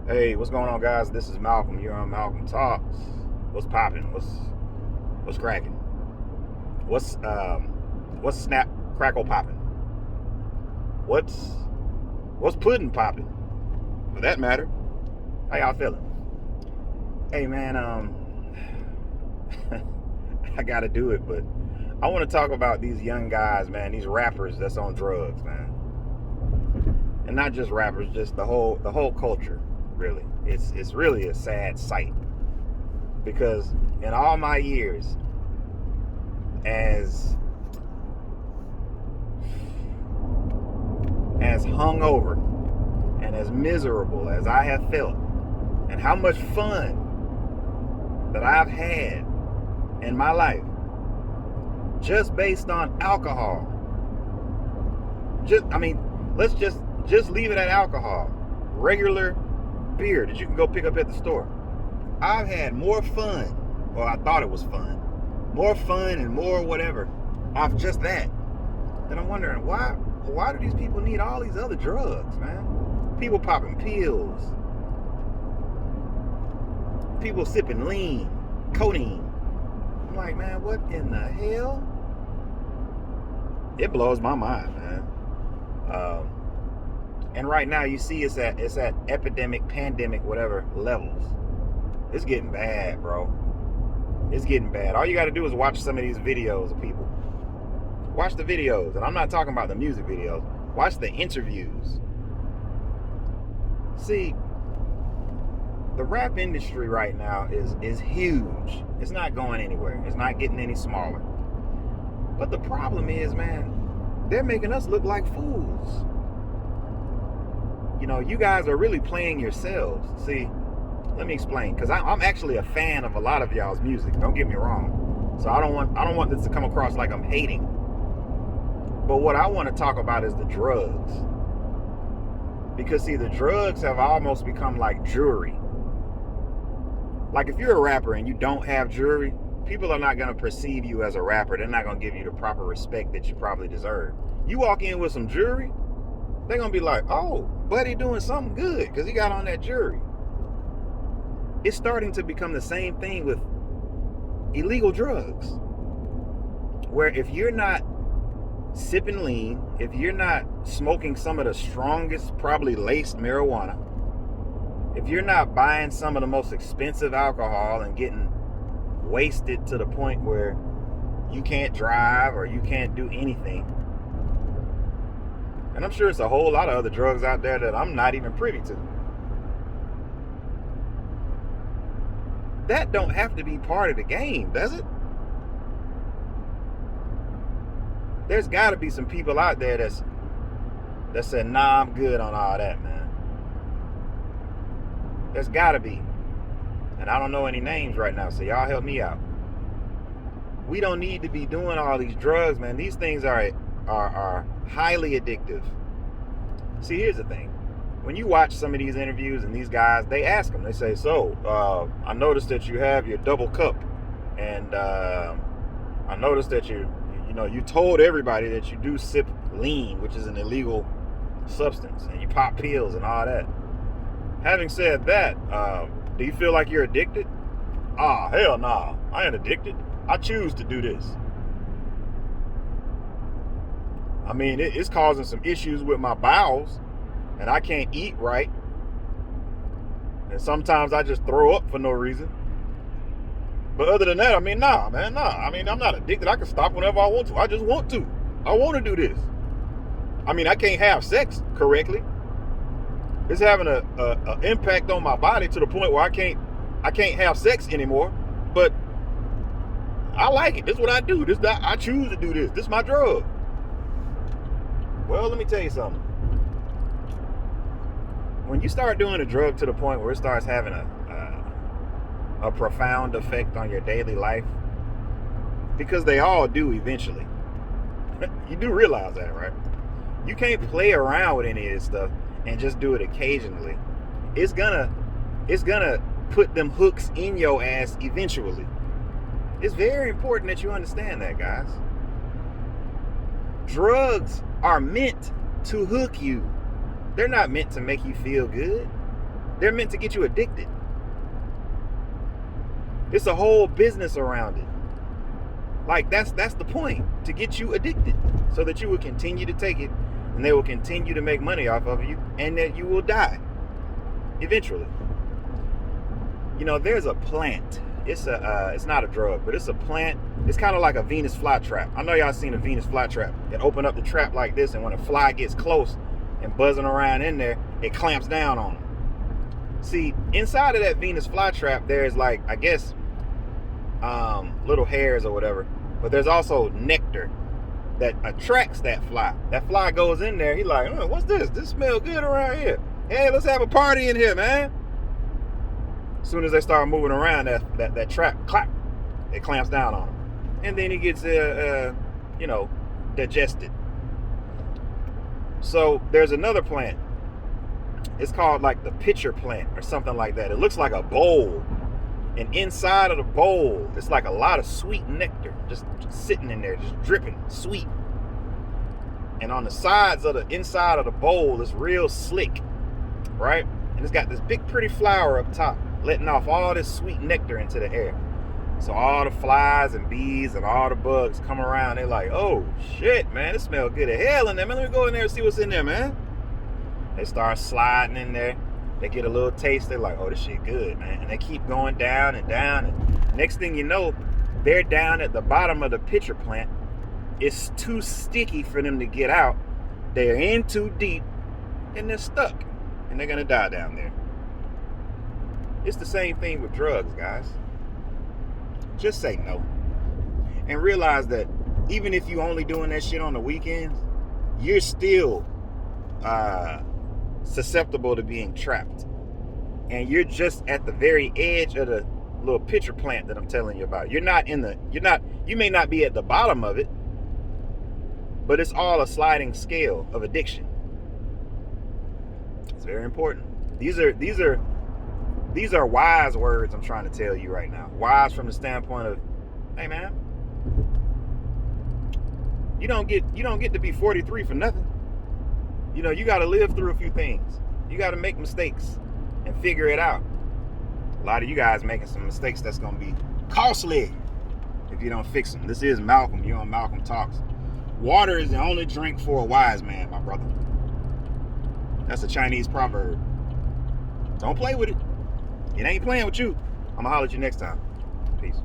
Hey, what's going on, guys? This is Malcolm. You're on Malcolm Talks. What's popping? What's cracking? What's snap crackle popping? What's pudding popping? For that matter. How y'all feeling? Hey, man. I gotta do it, but I want to talk about these young guys, man. These rappers that's on drugs, man. And not just rappers, just the whole culture. Really, it's really a sad sight because in all my years as hungover and as miserable as I have felt, and how much fun that I've had in my life just based on alcohol. Let's just leave it at alcohol. Regular beer that you can go pick up at the store. I've had more fun, or I thought it was fun, more fun and more whatever off just that. Then I'm wondering why do these people need all these other drugs, man? People popping pills, people sipping lean, codeine. I'm like, man, what in the hell? It blows my mind, man. And right now you see it's at epidemic, pandemic, whatever levels. It's getting bad, bro. It's getting bad. All you got to do is watch some of these videos of people. Watch the videos, and I'm not talking about the music videos. Watch the interviews. See, the rap industry right now is huge. It's not going anywhere. It's not getting any smaller. But the problem is, man, they're making us look like fools. You know, you guys are really playing yourselves. See, let me explain, because I'm actually a fan of a lot of y'all's music. Don't get me wrong. So I don't want this to come across like I'm hating. But what I want to talk about is the drugs. Because see, the drugs have almost become like jewelry. Like if you're a rapper and you don't have jewelry, people are not going to perceive you as a rapper. They're not going to give you the proper respect that you probably deserve. You walk in with some jewelry, they're going to be like, oh, buddy doing something good because he got on that jewelry. It's starting to become the same thing with illegal drugs. Where if you're not sipping lean, if you're not smoking some of the strongest, probably laced marijuana, if you're not buying some of the most expensive alcohol and getting wasted to the point where you can't drive or you can't do anything, and I'm sure it's a whole lot of other drugs out there that I'm not even privy to, that don't have to be part of the game, does it? There's got to be some people out there that said, nah, I'm good on all that, man. There's got to be. And I don't know any names right now, so y'all help me out. We don't need to be doing all these drugs, man. These things are highly addictive. See, here's the thing. When you watch some of these interviews and these guys, they ask them, they say, so, I noticed that you have your double cup. And I noticed that you told everybody that you do sip lean, which is an illegal substance, and you pop pills and all that. Having said that, do you feel like you're addicted? Hell nah. I ain't addicted. I choose to do this. I mean, it's causing some issues with my bowels, and I can't eat right. And sometimes I just throw up for no reason. But other than that, I mean, nah, man, nah. I mean, I'm not addicted. I can stop whenever I want to. I just want to. I want to do this. I mean, I can't have sex correctly. It's having a impact on my body to the point where I can't have sex anymore. But I like it. This is what I do. I choose to do this. This is my drug. Well, let me tell you something. When you start doing a drug to the point where it starts having a profound effect on your daily life, because they all do eventually. You do realize that, right? You can't play around with any of this stuff and just do it occasionally. It's gonna put them hooks in your ass eventually. It's very important that you understand that, guys. Drugs are meant to hook you. They're not meant to make you feel good. They're meant to get you addicted. It's a whole business around it. Like that's the point, to get you addicted so that you will continue to take it and they will continue to make money off of you and that you will die eventually. You know, there's a plant. It's not a drug, but it's a plant. It's kind of like a Venus flytrap. I know y'all seen a Venus flytrap. It open up the trap like this, and when a fly gets close and buzzing around in there, it clamps down on them. See, inside of that Venus flytrap, there's like, I guess, little hairs or whatever, but there's also nectar that attracts that fly. That fly goes in there. He like, oh, what's this? This smells good around here. Hey, let's have a party in here, man. As soon as they start moving around, that trap, clap, it clamps down on him, and then he gets digested. So there's another plant. It's called like the pitcher plant or something like that. It looks like a bowl, and inside of the bowl, it's like a lot of sweet nectar just sitting in there, just dripping sweet. And on the sides of the inside of the bowl, it's real slick, right? And it's got this big pretty flower up top, letting off all this sweet nectar into the air. So all the flies and bees and all the bugs come around. They're like, oh shit, man, it smells good as hell in there, man. Let me go in there and see what's in there, man. They start sliding in there. They get a little taste. They're like, oh, this shit good, man. And they keep going down and down. And next thing you know, they're down at the bottom of the pitcher plant. It's too sticky for them to get out. They're in too deep and they're stuck. And they're going to die down there. It's the same thing with drugs, guys. Just say no. And realize that even if you only doing that shit on the weekends, you're still susceptible to being trapped. And you're just at the very edge of the little pitcher plant that I'm telling you about. You may not be at the bottom of it, but it's all a sliding scale of addiction. It's very important. These are wise words I'm trying to tell you right now. Wise from the standpoint of, hey man, you don't get to be 43 for nothing. You know, you got to live through a few things. You got to make mistakes and figure it out. A lot of you guys making some mistakes that's going to be costly if you don't fix them. This is Malcolm. You're on Malcolm Talks. Water is the only drink for a wise man, my brother. That's a Chinese proverb. Don't play with it. It ain't playing with you. I'm going to holler at you next time. Peace.